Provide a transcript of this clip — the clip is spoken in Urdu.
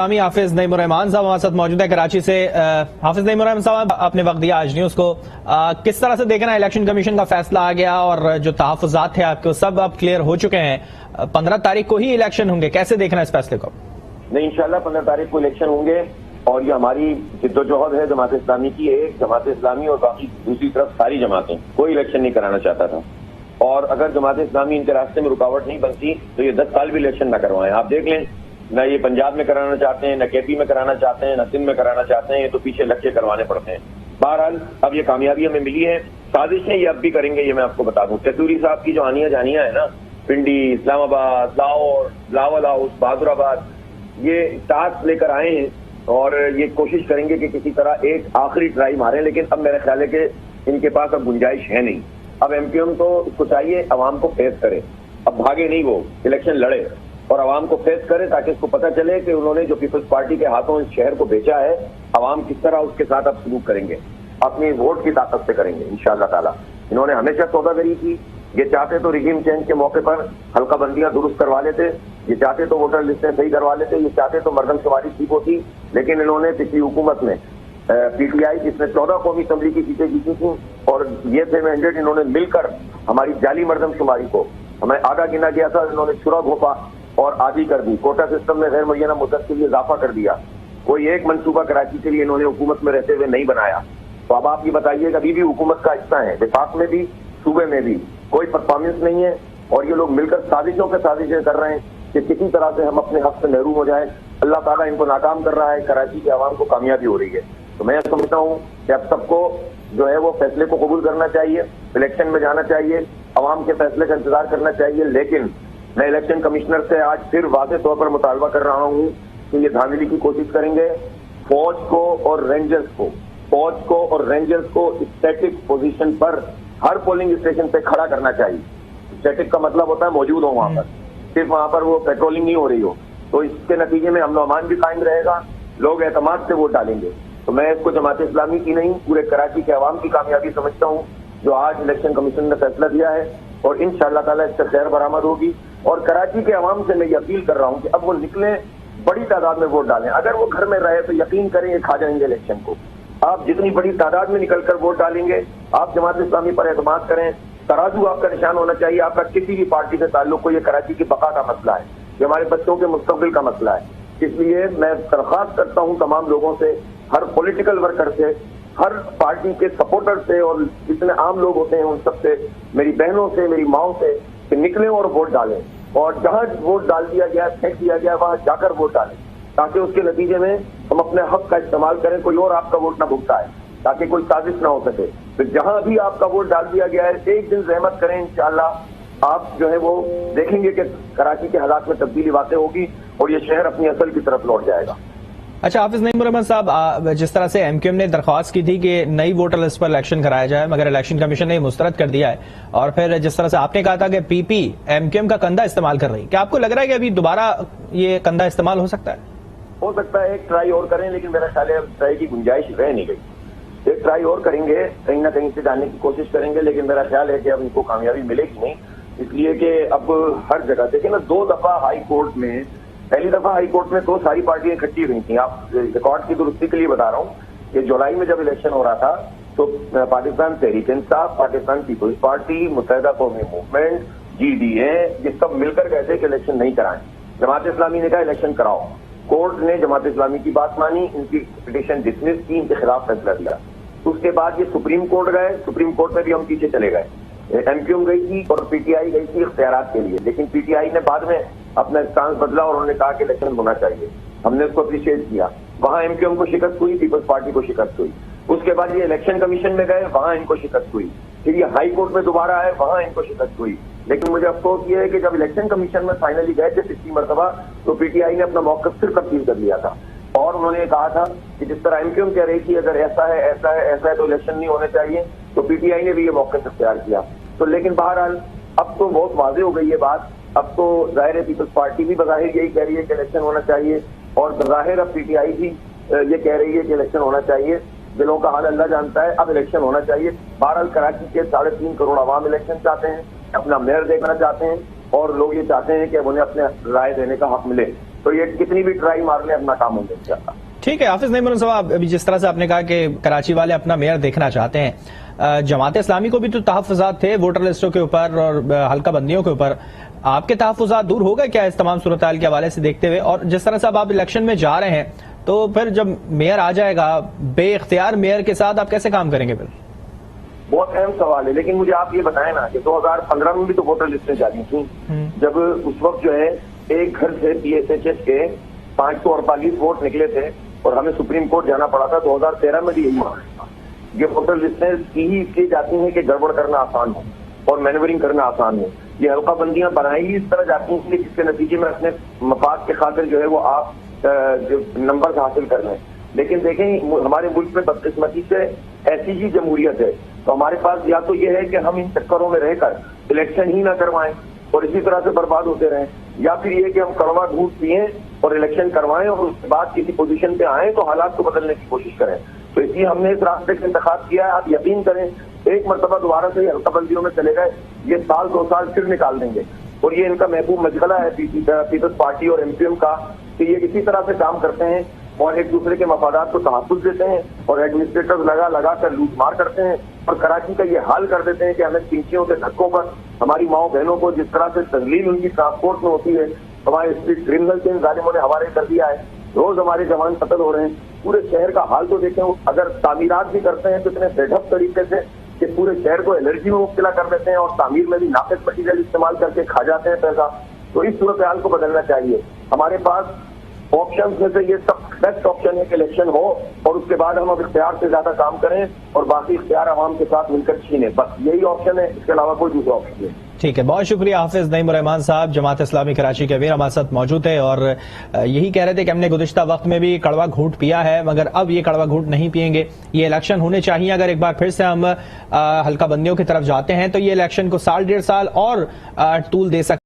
حافظ نعیم الرحمان صاحب ہمارے ساتھ موجود ہے کراچی سے۔ حافظ نعیم الرحمان صاحب، آپ نے وقت دیا آج نیوز کو، کس طرح سے دیکھنا ہے الیکشن کمیشن کا فیصلہ آ گیا اور جو تحفظات تھے آپ کو سب اب کلیئر ہو چکے ہیں، 15 تاریخ کو ہی الیکشن ہوں گے، کیسے دیکھنا ہے اس فیصلے کو؟ نہیں، انشاءاللہ 15 تاریخ کو الیکشن ہوں گے، اور یہ ہماری جد و جہد ہے جماعت اسلامی کی، ایک جماعت اسلامی اور باقی دوسری طرف ساری جماعتیں، کوئی الیکشن نہیں کرانا چاہتا تھا، اور اگر جماعت اسلامی ان کے راستے میں رکاوٹ نہیں بنتی تو یہ 10 سال بھی الیکشن نہ کروائیں۔ آپ دیکھ لیں، نہ یہ پنجاب میں کرانا چاہتے ہیں، نہ کے پی میں کرانا چاہتے ہیں، نہ سندھ میں کرانا چاہتے ہیں، یہ تو پیچھے لگ کے کروانے پڑتے ہیں۔ بہرحال اب یہ کامیابی ہمیں ملی ہے، سازشیں یہ اب بھی کریں گے، یہ میں آپ کو بتا دوں۔ چتوری صاحب کی جو آنیاں جانیاں ہیں نا، پنڈی، اسلام آباد، لاہور، بلاول ہاؤس، بہادر آباد، یہ ٹاسک لے کر آئے ہیں اور یہ کوشش کریں گے کہ کسی طرح ایک آخری ٹرائی ماریں، لیکن اب میرا خیال ہے کہ ان کے پاس اب گنجائش ہے نہیں۔ اب ایم کیو ایم تو اس کو چاہیے عوام کو فیس کرے، اب بھاگے نہیں، وہ الیکشن لڑے اور عوام کو فیس کرے، تاکہ اس کو پتہ چلے کہ انہوں نے جو پیپلز پارٹی کے ہاتھوں اس شہر کو بیچا ہے، عوام کس طرح اس کے ساتھ اب سلوک کریں گے، اپنی ووٹ کی طاقت سے کریں گے انشاءاللہ تعالی۔ انہوں نے ہمیشہ سوداگری کی، یہ چاہتے تو رجیم چینج کے موقع پر حلقہ بندیاں درست کروا لیتے، یہ چاہتے تو ووٹر لسٹیں صحیح کروا لیتے، یہ چاہتے تو مردم شماری ٹھیک ہوتی، لیکن انہوں نے پچھلی حکومت میں پی ٹی آئی جس نے 14 قومی اسمبلی کی سیٹیں جیتی تھیں اور یہ تھے 100، انہوں نے مل کر ہماری جعلی مردم شماری کو ہمیں آدھا گنا گیا تھا، انہوں نے چھرا گھونپا اور آدھی کر دی، کوٹا سسٹم میں غیر معینہ مدت کے لیے اضافہ کر دیا، کوئی ایک منصوبہ کراچی کے لیے انہوں نے حکومت میں رہتے ہوئے نہیں بنایا۔ تو اب آپ یہ بتائیے کہ ابھی بھی حکومت کا حصہ ہے، وفاق میں بھی، صوبے میں بھی کوئی پرفارمنس نہیں ہے، اور یہ لوگ مل کر سازشوں پہ سازشیں کر رہے ہیں کہ کسی طرح سے ہم اپنے حق سے محروم ہو جائیں۔ اللہ تعالیٰ ان کو ناکام کر رہا ہے، کراچی کے عوام کو کامیابی ہو رہی ہے۔ تو میں سمجھتا ہوں کہ اب سب کو جو ہے وہ فیصلے کو قبول کرنا چاہیے، الیکشن میں جانا چاہیے، عوام کے فیصلے کا انتظار کرنا چاہیے، لیکن میں الیکشن کمشنر سے آج پھر واضح طور پر مطالبہ کر رہا ہوں کہ یہ دھاندلی کی کوشش کریں گے، فوج کو اور رینجرز کو اسٹیٹک پوزیشن پر ہر پولنگ اسٹیشن پہ کھڑا کرنا چاہیے۔ اسٹیٹک کا مطلب ہوتا ہے موجود ہو وہاں پر، صرف وہاں پر وہ پیٹرولنگ نہیں ہو رہی ہو، تو اس کے نتیجے میں امن و امان بھی قائم رہے گا، لوگ اعتماد سے ووٹ ڈالیں گے۔ تو میں اس کو جماعت اسلامی کی نہیں، پورے کراچی کے عوام کی کامیابی سمجھتا ہوں جو آج الیکشن کمیشن نے فیصلہ دیا ہے، اور انشاءاللہ تعالیٰ اس سے خیر برآمد ہوگی۔ اور کراچی کے عوام سے میں یہ اپیل کر رہا ہوں کہ اب وہ نکلیں، بڑی تعداد میں ووٹ ڈالیں، اگر وہ گھر میں رہے تو یقین کریں یہ کھا جائیں گے الیکشن کو۔ آپ جتنی بڑی تعداد میں نکل کر ووٹ ڈالیں گے، آپ جماعت اسلامی پر اعتماد کریں، ترازو آپ کا نشان ہونا چاہیے، آپ کا کسی بھی پارٹی سے تعلق ہو، یہ کراچی کی بقا کا مسئلہ ہے، یہ ہمارے بچوں کے مستقبل کا مسئلہ ہے۔ اس لیے میں درخواست کرتا ہوں تمام لوگوں سے، ہر پولیٹیکل ورکر سے، ہر پارٹی کے سپورٹر سے، اور جتنے عام لوگ ہوتے ہیں ان سب سے، میری بہنوں سے، میری ماؤں سے، کہ نکلیں اور ووٹ ڈالیں، اور جہاں ووٹ ڈال دیا گیا، پھینک دیا گیا، وہاں جا کر ووٹ ڈالیں، تاکہ اس کے نتیجے میں ہم اپنے حق کا استعمال کریں، کوئی اور آپ کا ووٹ نہ بھگتا ہے، تاکہ کوئی سازش نہ ہو سکے۔ پھر جہاں بھی آپ کا ووٹ ڈال دیا گیا ہے، ایک دن زحمت کریں، انشاءاللہ آپ جو ہے وہ دیکھیں گے کہ کراچی کے حالات میں تبدیلی واقع ہوگی اور یہ شہر اپنی اصل کی طرف لوٹ جائے گا۔ اچھا حافظ نعیم الرحمان صاحب، جس طرح سے ایم کیو ایم نے درخواست کی تھی کہ نئی ووٹر لسٹ پر الیکشن کرایا جائے، مگر الیکشن کمیشن نے مسترد کر دیا ہے، اور پھر جس طرح سے آپ نے کہا تھا کہ پی پی ایم کیو ایم کا کندھا استعمال کر رہی، کیا آپ کو لگ رہا ہے کہ ابھی دوبارہ یہ کندھا استعمال ہو سکتا ہے؟ ہو سکتا ہے ایک ٹرائی اور کریں، لیکن میرا خیال ہے اب ٹرائی کی گنجائش رہ نہیں گئی۔ ایک ٹرائی اور کریں گے، کہیں نہ کہیں سے جانے کی کوشش کریں گے، لیکن میرا خیال ہے کہ اب ان کو کامیابی ملے گی نہیں، اس لیے کہ اب ہر جگہ دیکھیں نا، 2 دفعہ ہائی کورٹ میں، پہلی دفعہ ہائی کورٹ میں تو ساری پارٹیاں اکٹھی ہوئی تھیں۔ آپ ریکارڈ کی درستی کے لیے بتا رہا ہوں کہ جولائی میں جب الیکشن ہو رہا تھا تو پاکستان تحریک انصاف، پاکستان پیپلز پارٹی، متحدہ قومی موومنٹ، جی ڈی اے، یہ سب مل کر کہتے کہ الیکشن نہیں کرائیں۔ جماعت اسلامی نے کہا الیکشن کراؤ، کورٹ نے جماعت اسلامی کی بات مانی، ان کی پٹیشن ڈسمس کی، ان کے خلاف فیصلہ دیا۔ اس کے بعد یہ سپریم کورٹ گئے، سپریم کورٹ میں بھی ہم پیچھے چلے گئے، ایم کیو ایم گئی تھی اور پی ٹی آئی گئی تھی اختیارات کے لیے، لیکن پی ٹی آئی نے بعد میں اپنا اسٹانس بدلا اور انہوں نے کہا کہ الیکشن ہونا چاہیے، ہم نے اس کو اپریشیٹ کیا۔ وہاں ایم کیو ایم کو شکست ہوئی، پیپلز پارٹی کو شکست ہوئی۔ اس کے بعد یہ الیکشن کمیشن میں گئے، وہاں ان کو شکست ہوئی، پھر یہ ہائی کورٹ میں دوبارہ آئے، وہاں ان کو شکست ہوئی۔ لیکن مجھے افسوس یہ ہے کہ جب الیکشن کمیشن میں فائنلی گئے تھے 60 مرتبہ، تو پی ٹی آئی نے اپنا موقف پھر تبدیل کر لیا تھا، اور انہوں نے کہا تھا کہ جس طرح ایم کیو ایم کہہ رہی تھی اگر ایسا ہے ایسا ہے ایسا ہے تو الیکشن نہیں ہونے چاہیے، تو پی ٹی آئی نے بھی یہ موقف اختیار کیا۔ تو لیکن بہرحال اب تو بہت واضح ہو گئی یہ بات، اب تو ظاہر ہے پیپلز پارٹی بھی بظاہر یہی کہہ رہی ہے کہ الیکشن ہونا چاہیے، اور بظاہر اب پی ٹی آئی بھی یہ کہہ رہی ہے کہ الیکشن ہونا چاہیے۔ دلوں کا حال اللہ جانتا ہے، اب الیکشن ہونا چاہیے۔ بہرحال کراچی کے 3.5 کروڑ عوام الیکشن چاہتے ہیں، اپنا میئر دیکھنا چاہتے ہیں، اور لوگ یہ چاہتے ہیں کہ انہیں اپنے رائے دینے کا حق ملے۔ تو یہ کتنی بھی ٹرائی مار لیں اپنا کام ہوگا انشاءاللہ۔ ٹھیک ہے حافظ نعیم صاحب، ابھی جس طرح سے آپ نے کہا کہ کراچی والے اپنا میئر دیکھنا چاہتے ہیں، جماعت اسلامی کو بھی تو تحفظات تھے ووٹر لسٹوں کے اوپر اور حلقہ بندیوں کے اوپر، آپ کے تحفظات دور ہو گئے کیا اس تمام صورتحال کے حوالے سے دیکھتے ہوئے؟ اور جس طرح سے اب آپ الیکشن میں جا رہے ہیں تو پھر جب میئر آ جائے گا، بے اختیار میئر کے ساتھ آپ کیسے کام کریں گے پھر؟ بہت اہم سوال ہے، لیکن مجھے آپ یہ بتائیں نا کہ 2015 میں بھی تو ووٹر لسٹیں جاری تھیں، جب اس وقت جو ہے ایک گھر سے پی ایس ایچ ایس کے 548 ووٹ نکلے تھے اور ہمیں سپریم کورٹ جانا پڑا تھا۔ 2013 میں بھی یہی معاملہ تھا۔ یہ ووٹر لسٹیں ہی اس لیے جاتی ہیں کہ گڑبڑ کرنا آسان ہو اور مینورنگ کرنا آسان ہو۔ یہ حلقہ بندیاں بنائی ہی اس طرح جاتی ہیں جس کے نتیجے میں اپنے مفاد کے خاطر جو ہے وہ آپ نمبر حاصل کر لیں۔ لیکن دیکھیں ہمارے ملک میں بدقسمتی سے ایسی ہی جمہوریت ہے، تو ہمارے پاس یا تو یہ ہے کہ ہم ان چکروں میں رہ کر الیکشن ہی نہ کروائیں اور اسی طرح سے برباد ہوتے رہیں، یا پھر یہ کہ ہم کڑوا دودھ پئیں اور الیکشن کروائیں اور اس کے بعد کسی پوزیشن پہ آئیں تو حالات کو بدلنے کی کوشش کریں۔ تو اس لیے ہم نے اس راستے کا انتخاب کیا ہے۔ آپ یقین کریں ایک مرتبہ دوبارہ سے یہ حلقہ بندیوں میں چلے گئے، یہ سال 2 سال پھر نکال دیں گے، اور یہ ان کا محبوب مشغلہ ہے پیپلز پارٹی اور ایم پی ایم کا کہ یہ اسی طرح سے کام کرتے ہیں اور ایک دوسرے کے مفادات کو تحفظ دیتے ہیں اور ایڈمنسٹریٹر لگا کر لوٹ مار کرتے ہیں اور کراچی کا یہ حال کر دیتے ہیں کہ ہمیں پنچیوں کے دھکوں پر ہماری ماؤں بہنوں کو جس طرح سے تذلیل ان کی ٹرانسپورٹ میں ہوتی ہے، ہمارے اسٹریٹ کرمنل کے ان ظالموں نے حوالے کر دیا ہے، روز ہمارے جوان قتل ہو رہے ہیں۔ پورے شہر کا حال تو دیکھیں، اگر تعمیرات بھی کرتے ہیں تو اتنے بے ڈھب طریقے سے کہ پورے شہر کو الرجی میں مبتلا کر دیتے ہیں اور تعمیر میں بھی ناقص مٹیریل استعمال کر کے کھا جاتے ہیں پیسہ۔ تو اس صورتحال کو بدلنا چاہیے۔ ہمارے پاس آپشنز میں سے یہ سب بیسٹ آپشن ہے کہ الیکشن ہو اور اس کے بعد ہم اب اختیار سے زیادہ کام کریں اور باقی اختیار عوام کے ساتھ مل کر چھینیں، بس یہی آپشن ہے، اس کے علاوہ کوئی دوسرا آپشن نہیں۔ ٹھیک ہے، بہت شکریہ حافظ نعیم الرحمان صاحب، جماعت اسلامی کراچی کے امیر ہمارے ساتھ موجود ہے اور یہی کہہ رہے تھے کہ ہم نے گزشتہ وقت میں بھی کڑوا گھونٹ پیا ہے مگر اب یہ کڑوا گھونٹ نہیں پئیں گے، یہ الیکشن ہونے چاہیے۔ اگر ایک بار پھر سے ہم حلقہ بندیوں کی طرف جاتے ہیں تو یہ الیکشن کو 1.5 سال اور طول دے سکتے